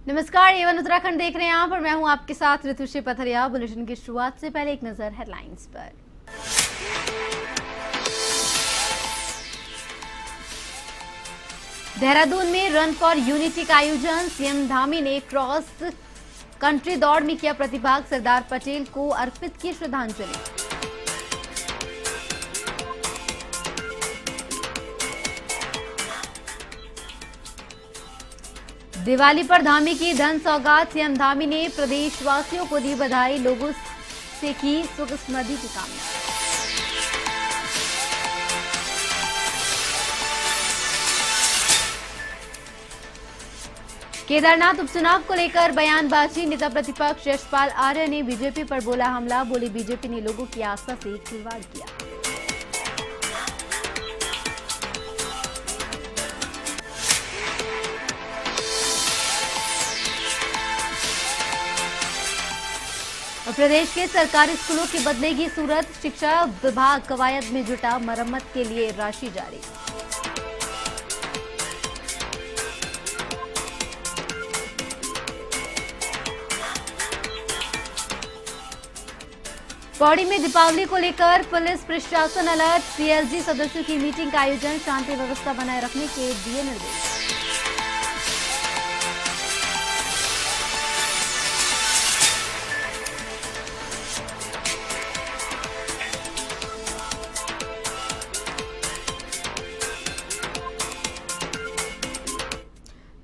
नमस्कार, एवन उत्तराखंड देख रहे हैं आप और मैं हूं आपके साथ ऋतुश्री पथरिया। बुलेटिन की शुरुआत से पहले एक नजर हेडलाइंस पर। देहरादून में रन फॉर यूनिटी का आयोजन, सीएम धामी ने क्रॉस कंट्री दौड़ में किया प्रतिभाग, सरदार पटेल को अर्पित की श्रद्धांजलि। दिवाली पर धामी की धन सौगात, सीएम धामी ने प्रदेशवासियों को दी बधाई, लोगों से की सुख समृद्धि की कामना। केदारनाथ उपचुनाव को लेकर बयानबाजी, नेता प्रतिपक्ष यशपाल आर्य ने बीजेपी पर बोला हमला, बोले बीजेपी ने लोगों की आस्था से खिलवाड़ किया। प्रदेश के सरकारी स्कूलों की बदलेगी सूरत, शिक्षा विभाग कवायद में जुटा, मरम्मत के लिए राशि जारी। पौड़ी में दीपावली को लेकर पुलिस प्रशासन अलर्ट, सीएलजी सदस्यों की मीटिंग का आयोजन, शांति व्यवस्था बनाए रखने के दिए निर्देश।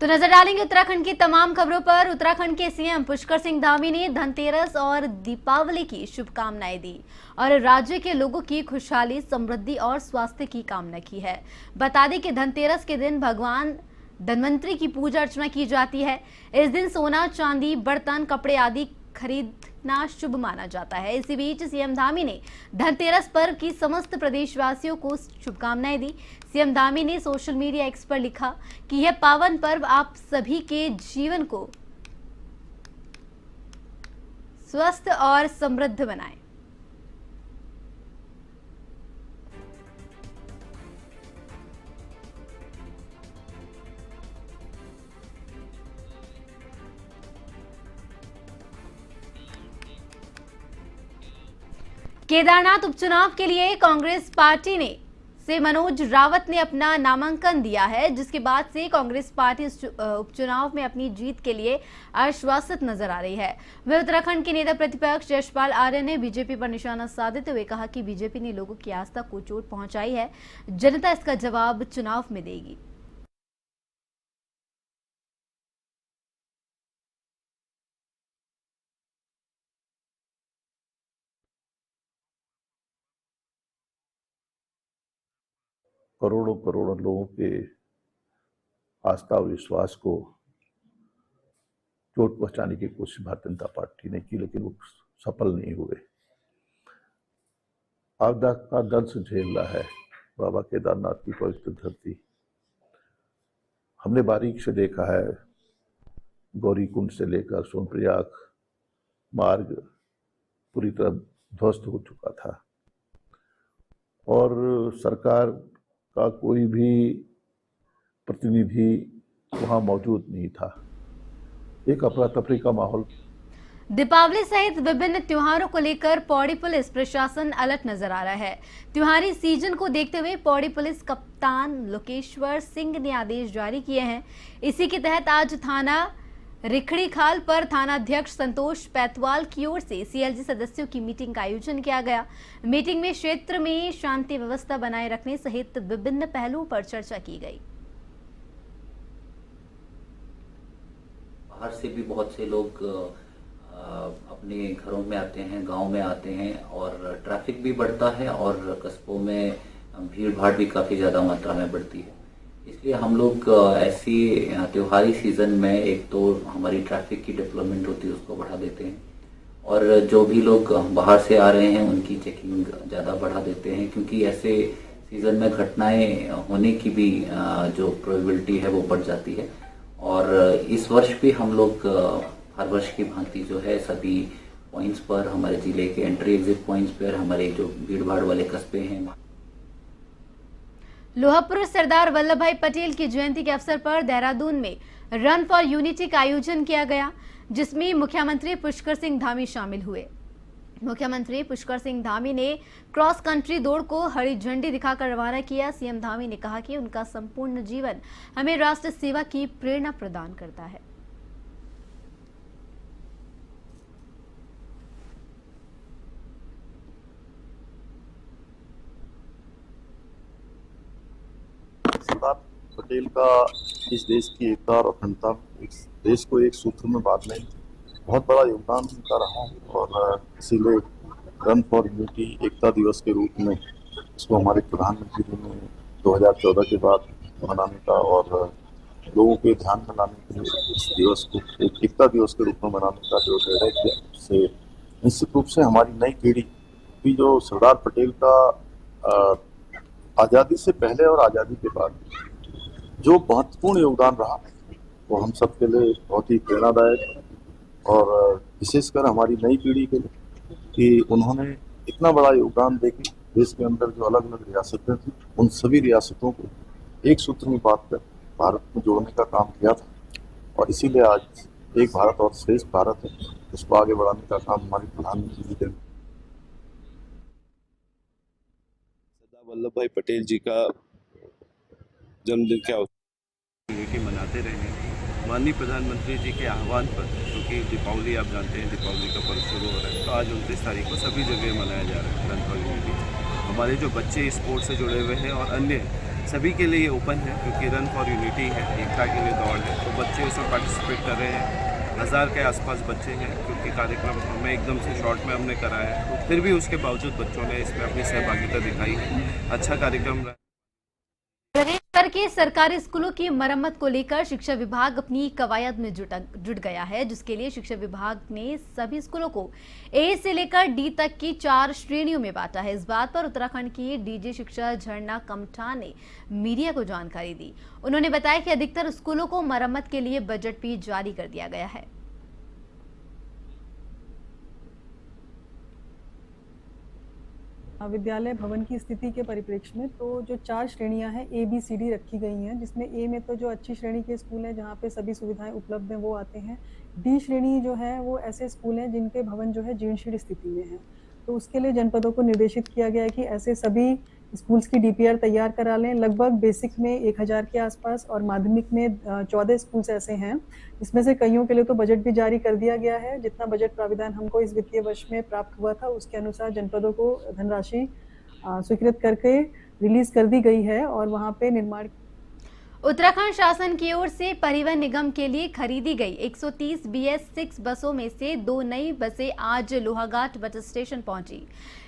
तो नजर डालेंगे उत्तराखंड की तमाम खबरों पर। उत्तराखंड के सीएम पुष्कर सिंह धामी ने धनतेरस और दीपावली की शुभकामनाएं दी और राज्य के लोगों की खुशहाली, समृद्धि और स्वास्थ्य की कामना की है। बता दें कि धनतेरस के दिन भगवान धन्वंतरी की पूजा अर्चना की जाती है। इस दिन सोना, चांदी, बर्तन, कपड़े आदि खरीदना शुभ माना जाता है। इसी बीच सीएम धामी ने धनतेरस पर्व की समस्त प्रदेशवासियों को शुभकामनाएं दी। सीएम धामी ने सोशल मीडिया एक्स पर लिखा कि यह पावन पर्व आप सभी के जीवन को स्वस्थ और समृद्ध बनाए। केदारनाथ उपचुनाव के लिए कांग्रेस पार्टी से मनोज रावत ने अपना नामांकन दिया है, जिसके बाद से कांग्रेस पार्टी उपचुनाव में अपनी जीत के लिए आश्वासित नजर आ रही है। वह उत्तराखंड के नेता प्रतिपक्ष यशपाल आर्य ने बीजेपी पर निशाना साधते हुए कहा कि बीजेपी ने लोगों की आस्था को चोट पहुंचाई है, जनता इसका जवाब चुनाव में देगी। करोड़ों करोड़ों लोगों के आस्था और विश्वास को चोट पहुंचाने की कोशिश भारतीय जनता पार्टी ने की, लेकिन वो सफल नहीं हुए। आपदा का दर्द झेल रहा है बाबा केदारनाथ की पवित्र धरती। हमने बारीक से देखा है, गौरी कुंड से लेकर सोनप्रयाग मार्ग पूरी तरह ध्वस्त हो चुका था और सरकार का कोई भी प्रतिनिधि वहां मौजूद नहीं था। एक अफरा तफरी का माहौल। दीपावली सहित विभिन्न त्योहारों को लेकर पौड़ी पुलिस प्रशासन अलर्ट नजर आ रहा है। त्योहारी सीजन को देखते हुए पौड़ी पुलिस कप्तान लोकेश्वर सिंह ने आदेश जारी किए हैं। इसी के तहत आज थाना रिखड़ी खाल पर थानाध्यक्ष संतोष पैतवाल की ओर से सीएलजी सदस्यों की मीटिंग का आयोजन किया गया। मीटिंग में क्षेत्र में शांति व्यवस्था बनाए रखने सहित विभिन्न पहलुओं पर चर्चा की गई। बाहर से भी बहुत से लोग अपने घरों में आते हैं, गांव में आते हैं और ट्रैफिक भी बढ़ता है और कस्बों में भीड़ भाड़ भी काफ़ी ज़्यादा मात्रा में बढ़ती है। इसलिए हम लोग ऐसी त्योहारी सीज़न में एक तो हमारी ट्रैफिक की डिप्लॉयमेंट होती है उसको बढ़ा देते हैं और जो भी लोग बाहर से आ रहे हैं उनकी चेकिंग ज़्यादा बढ़ा देते हैं, क्योंकि ऐसे सीज़न में घटनाएं होने की भी जो प्रोबेबिलिटी है वो बढ़ जाती है। और इस वर्ष भी हम लोग हर वर्ष की भांति जो है सभी पॉइंट्स पर, हमारे जिले के एंट्री एग्जिट पॉइंट्स पर, हमारे जो भीड़ भाड़ वाले कस्बे हैं, लोहापुर सरदार वल्लभ भाई पटेल की जयंती के अवसर पर देहरादून में रन फॉर यूनिटी का आयोजन किया गया, जिसमें मुख्यमंत्री पुष्कर सिंह धामी शामिल हुए। मुख्यमंत्री पुष्कर सिंह धामी ने क्रॉस कंट्री दौड़ को हरी झंडी दिखाकर रवाना किया। सीएम धामी ने कहा कि उनका संपूर्ण जीवन हमें राष्ट्र सेवा की प्रेरणा प्रदान करता है। सरदार पटेल का इस देश की एकता और अखंडता, इस देश को एक सूत्र में बांधने में बहुत बड़ा योगदान उनका रहा है और इसीलिए रन फॉर यूनिटी एकता दिवस के रूप में इसको हमारे प्रधानमंत्री जी ने 2014 के बाद मनाने का और लोगों के ध्यान में लाने के लिए इस दिवस को एक एकता दिवस के रूप में मनाने का जो निर्णय किया, उससे निश्चित रूप से हमारी नई पीढ़ी की जो सरदार पटेल का आज़ादी से पहले और आज़ादी के बाद जो महत्वपूर्ण योगदान रहा वो हम सब के लिए बहुत ही प्रेरणादायक है और विशेषकर हमारी नई पीढ़ी के लिए कि उन्होंने इतना बड़ा योगदान देके देश के अंदर जो अलग अलग रियासतें थी उन सभी रियासतों को एक सूत्र में बांधकर भारत में जोड़ने का काम किया था और इसीलिए आज एक भारत और श्रेष्ठ भारत है, उसको आगे बढ़ाने का काम हमारे प्रधानमंत्री जी ने। सरदार वल्लभ भाई पटेल जी का जन्मदिन के अवसर यूनिटी मनाते रहे। माननीय प्रधानमंत्री जी के आह्वान पर, क्योंकि दीपावली आप जानते हैं दीपावली का पर्व शुरू हो रहा है, तो आज 29 तारीख को सभी जगह मनाया जा रहा है रन फॉर यूनिटी। हमारे जो बच्चे स्पोर्ट्स से जुड़े हुए हैं और अन्य सभी के लिए ओपन है, क्योंकि रन फॉर यूनिटी है, एकता के लिए दौड़ है, तो बच्चे इसमें पार्टिसिपेट कर रहे हैं। 1000 के आसपास बच्चे हैं, क्योंकि कार्यक्रम हमें एकदम से शॉर्ट में हमने कराया है, तो फिर भी उसके बावजूद बच्चों ने इसमें अपनी सहभागिता दिखाई है। अच्छा कार्यक्रम रहा। प्रदेश भर के सरकारी स्कूलों की मरम्मत को लेकर शिक्षा विभाग अपनी कवायद में जुट गया है, जिसके लिए शिक्षा विभाग ने सभी स्कूलों को ए से लेकर डी तक की 4 श्रेणियों में बांटा है। इस बात पर उत्तराखंड की डीजी शिक्षा झरना कमठा ने मीडिया को जानकारी दी। उन्होंने बताया कि अधिकतर स्कूलों को मरम्मत के लिए बजट भी जारी कर दिया गया है। विद्यालय भवन की स्थिति के परिप्रेक्ष्य में तो जो 4 श्रेणियां हैं ABCD रखी गई हैं, जिसमें ए में तो जो अच्छी श्रेणी के स्कूल हैं जहां पे सभी सुविधाएं उपलब्ध हैं वो आते हैं। डी श्रेणी जो है वो ऐसे स्कूल हैं जिनके भवन जो है जीर्णशीर्ण स्थिति में है, तो उसके लिए जनपदों को निर्देशित किया गया है कि ऐसे सभी स्कूल्स की DPR तैयार करा लें। लगभग बेसिक में 1000 के आसपास और माध्यमिक में 14 स्कूल्स ऐसे हैं। इसमें से कईयों के लिए तो बजट भी जारी कर दिया गया है। जितना बजट प्राविधान हमको इस वित्तीय वर्ष में प्राप्त हुआ था उसके अनुसार जनपदों को धनराशि स्वीकृत करके रिलीज कर दी गई है और वहाँ पे निर्माण। उत्तराखंड शासन की ओर से परिवहन निगम के लिए खरीदी गई 130 BS6 बसों में से 2 नई बसें आज लोहाघाट बस स्टेशन पहुंची।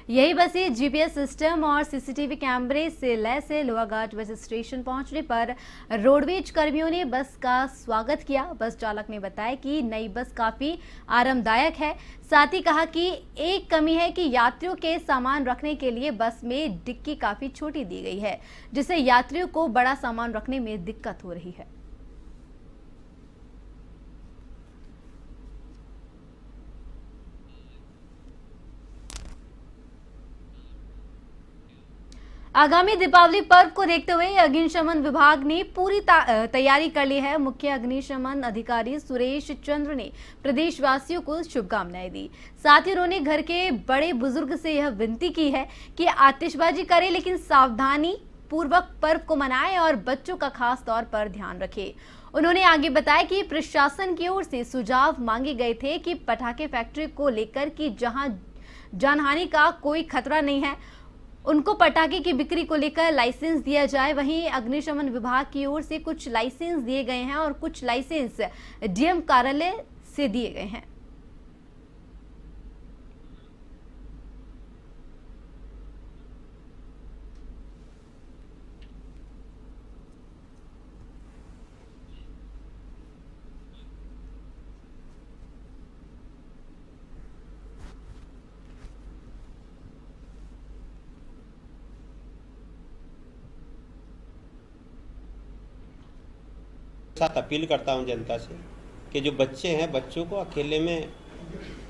यही बसें GPS सिस्टम और CCTV कैमरे से लैस है। लोहाघाट बस स्टेशन पहुंचने पर रोडवेज कर्मियों ने बस का स्वागत किया। बस चालक ने बताया कि नई बस काफी आरामदायक है। साथ ही कहा कि एक कमी है कि यात्रियों के सामान रखने के लिए बस में डिक्की काफी छोटी दी गई है, जिससे यात्रियों को बड़ा सामान रखने में दिक्कत हो रही है। आगामी दीपावली पर्व को देखते हुए अग्निशमन विभाग ने पूरी तैयारी कर ली है। मुख्य अग्निशमन अधिकारी सुरेश चंद्र ने प्रदेशवासियों को शुभकामनाएं दी। साथ ही उन्होंने घर के बड़े बुजुर्ग से यह विनती की है कि आतिशबाजी करें, लेकिन सावधानी पूर्वक पर्व को मनाएं और बच्चों का खास तौर पर ध्यान रखें। उन्होंने आगे बताया कि प्रशासन की ओर से सुझाव मांगे गए थे कि पटाखे फैक्ट्री को लेकर कि जहां जानहानि का कोई खतरा नहीं है, उनको पटाखे की बिक्री को लेकर लाइसेंस दिया जाए। वहीं अग्निशमन विभाग की ओर से कुछ लाइसेंस दिए गए हैं और कुछ लाइसेंस DM कार्यालय से दिए गए हैं। साथ अपील करता हूं जनता से कि जो बच्चे हैं बच्चों को अकेले में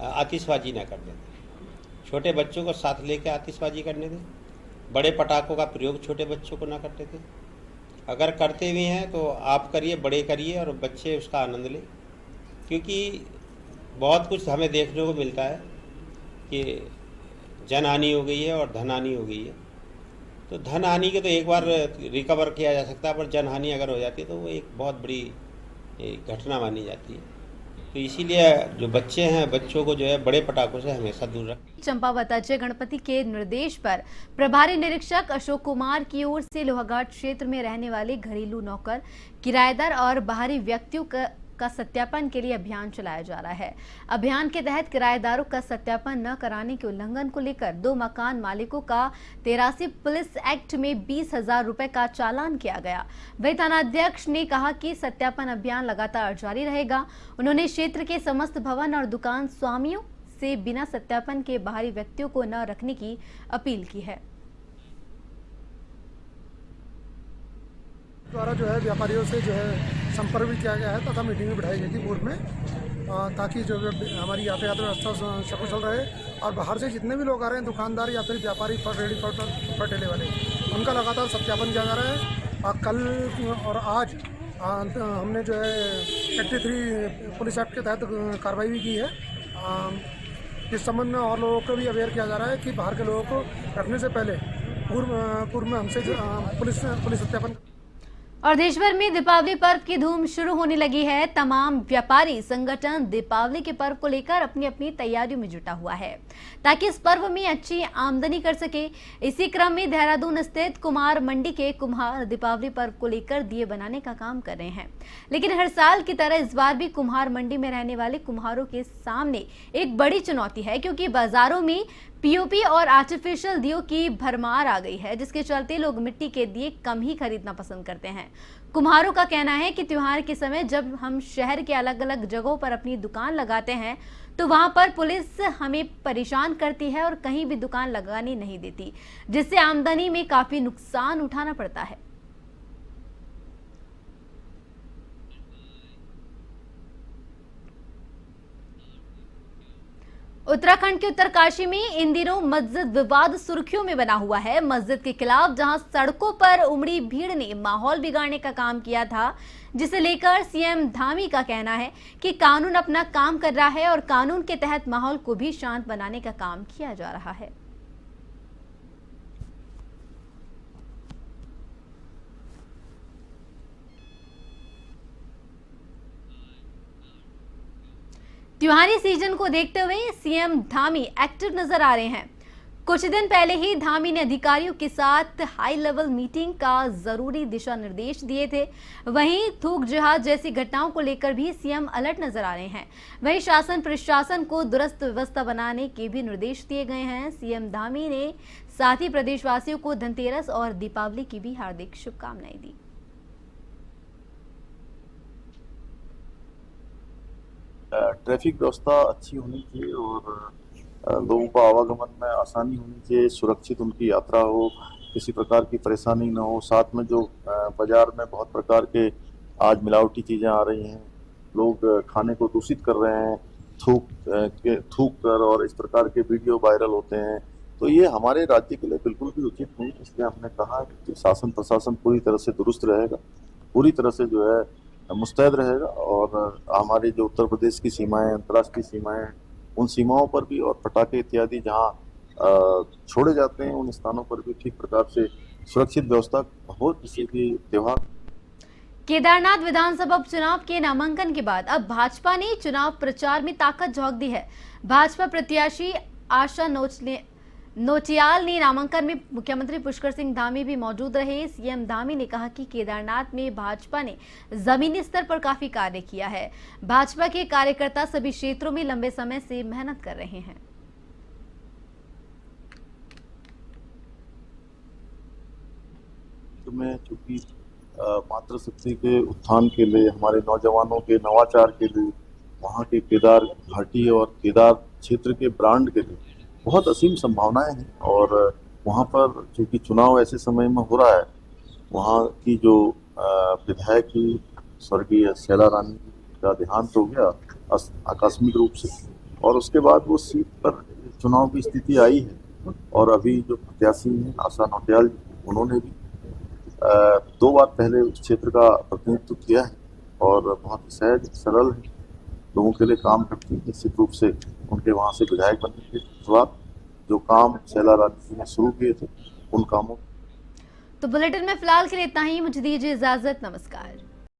आतिशबाजी ना करने दें। छोटे बच्चों को साथ लेकर आतिशबाजी करने दें। बड़े पटाखों का प्रयोग छोटे बच्चों को ना करने दें। अगर करते भी हैं तो आप करिए, बड़े करिए और बच्चे उसका आनंद लें, क्योंकि बहुत कुछ हमें देखने को मिलता है कि जन हानि हो गई है और धन हानि हो गई है। तो धन हानि के तो एक बार रिकवर किया जा सकता है, पर जन हानि अगर हो जाती है तो वो एक बहुत बड़ी घटना मानी जाती है। तो इसीलिए जो बच्चे हैं, बच्चों को जो है बड़े पटाखों से हमेशा दूर रखें। चंपावत अजय गणपति के निर्देश पर प्रभारी निरीक्षक अशोक कुमार की ओर से लोहाघाट क्षेत्र में रहने वाले घरेलू नौकर, किराएदार और बाहरी व्यक्तियों का सत्यापन के लिए अभियान चलाया जा रहा है। अभियान के तहत किराएदारों का सत्यापन न कराने के उल्लंघन को लेकर 2 मकान मालिकों का 83 पुलिस एक्ट में 20,000 रुपए का चालान किया गया। वही थानाध्यक्ष ने कहा कि सत्यापन अभियान लगातार जारी रहेगा। उन्होंने क्षेत्र के समस्त भवन और दुकान स्वामियों से बिना सत्यापन के बाहरी व्यक्तियों को न रखने की अपील की है। द्वारा जो है व्यापारियों से जो है संपर्क भी किया गया है तथा मीटिंग भी बिठाई गई थी पूर्व में, ताकि जो हमारी यातायात व्यवस्था सकुशल रहे और बाहर से जितने भी लोग आ रहे हैं, दुकानदार या फिर व्यापारी फटेले वाले, उनका लगातार सत्यापन किया जा रहा है। और कल और आज हमने जो है 83 पुलिस एक्ट के तहत कार्रवाई भी की है। इस संबंध में और लोगों को भी अवेयर किया जा रहा है कि बाहर के लोगों को रखने से पहले पूर्व में हमसे पुलिस सत्यापन। और देश भर में दीपावली पर्व की धूम शुरू होने लगी है। तमाम व्यापारी संगठन दीपावली के पर्व को लेकर अपनी अपनी तैयारियों में जुटा हुआ है ताकि इस पर्व में अच्छी आमदनी कर सके। इसी क्रम में देहरादून स्थित कुम्हार मंडी के कुम्हार दीपावली पर्व को लेकर दिए बनाने का काम कर रहे हैं, लेकिन हर साल की तरह इस बार भी कुम्हार मंडी में रहने वाले कुम्हारों के सामने एक बड़ी चुनौती है, क्योंकि बाजारों में पीओपी और आर्टिफिशियल दियों की भरमार आ गई है, जिसके चलते लोग मिट्टी के दिए कम ही खरीदना पसंद करते हैं। कुम्हारों का कहना है कि त्योहार के समय जब हम शहर के अलग अलग जगहों पर अपनी दुकान लगाते हैं तो वहां पर पुलिस हमें परेशान करती है और कहीं भी दुकान लगाने नहीं देती, जिससे आमदनी में काफी नुकसान उठाना पड़ता है। उत्तराखंड के उत्तरकाशी में इन दिनों मस्जिद विवाद सुर्खियों में बना हुआ है। मस्जिद के खिलाफ जहां सड़कों पर उमड़ी भीड़ ने माहौल बिगाड़ने का काम किया था, जिसे लेकर सीएम धामी का कहना है कि कानून अपना काम कर रहा है और कानून के तहत माहौल को भी शांत बनाने का काम किया जा रहा है। त्योहारी सीजन को देखते हुए सीएम धामी एक्टिव नजर आ रहे हैं। कुछ दिन पहले ही धामी ने अधिकारियों के साथ हाई लेवल मीटिंग का जरूरी दिशा निर्देश दिए थे। वहीं थूक जिहाद जैसी घटनाओं को लेकर भी सीएम अलर्ट नजर आ रहे हैं। वहीं शासन प्रशासन को दुरुस्त व्यवस्था बनाने के भी निर्देश दिए गए हैं। सीएम धामी ने साथ ही प्रदेशवासियों को धनतेरस और दीपावली की भी हार्दिक शुभकामनाएं दी। ट्रैफिक व्यवस्था अच्छी होनी चाहिए और लोगों को आवागमन में आसानी होनी चाहिए, सुरक्षित उनकी यात्रा हो, किसी प्रकार की परेशानी न हो। साथ में जो बाजार में बहुत प्रकार के आज मिलावटी चीज़ें आ रही हैं, लोग खाने को दूषित कर रहे हैं, थूक कर, और इस प्रकार के वीडियो वायरल होते हैं, तो ये हमारे राज्य के लिए बिल्कुल भी उचित नहीं। इसलिए हमने कहा कि शासन प्रशासन पूरी तरह से दुरुस्त रहेगा, पूरी तरह से जो है मुस्तैद रहेगा, और हमारे जो उत्तर प्रदेश की सीमाएं, अंतर्राष्ट्रीय सीमाएं, उन सीमाओं पर भी और पटाखे इत्यादि जहां छोड़े जाते हैं, उन स्थानों पर भी ठीक प्रकार से सुरक्षित व्यवस्था हो, किसी भी त्योहार। केदारनाथ विधानसभा उपचुनाव के नामांकन के बाद अब भाजपा ने चुनाव प्रचार में ताकत झोंक दी है। भाजपा प्रत्याशी आशा नोटियाल ने नामांकन में मुख्यमंत्री पुष्कर सिंह धामी भी मौजूद रहे। सीएम धामी ने कहा कि केदारनाथ में भाजपा ने जमीनी स्तर पर काफी कार्य किया है। भाजपा के कार्यकर्ता सभी क्षेत्रों में लंबे समय से मेहनत कर रहे हैं। में चूंकि मातृशक्ति के उत्थान के लिए, हमारे नौजवानों के नवाचार के लिए, वहाँ के केदार घाटी और केदार क्षेत्र के ब्रांड के लिए बहुत असीम संभावनाएं हैं। और वहाँ पर चूँकि चुनाव ऐसे समय में हो रहा है, वहाँ की जो विधायक की स्वर्गीय शैला रानी का देहांत हो गया आकस्मिक रूप से, और उसके बाद वो सीट पर चुनाव की स्थिति आई है। और अभी जो प्रत्याशी हैं आशा नोटियाल, उन्होंने भी 2 बार पहले उस क्षेत्र का प्रतिनिधित्व किया है और बहुत ही सहज सरल है, लोगों के लिए काम करती है। निश्चित रूप से उनके वहाँ से विधायक बनने के शुरुआत जो काम शैला राजनीति ने शुरू किए थे उन कामों। तो बुलेटिन में फिलहाल के लिए इतना ही। मुझे दीजिए इजाजत। नमस्कार।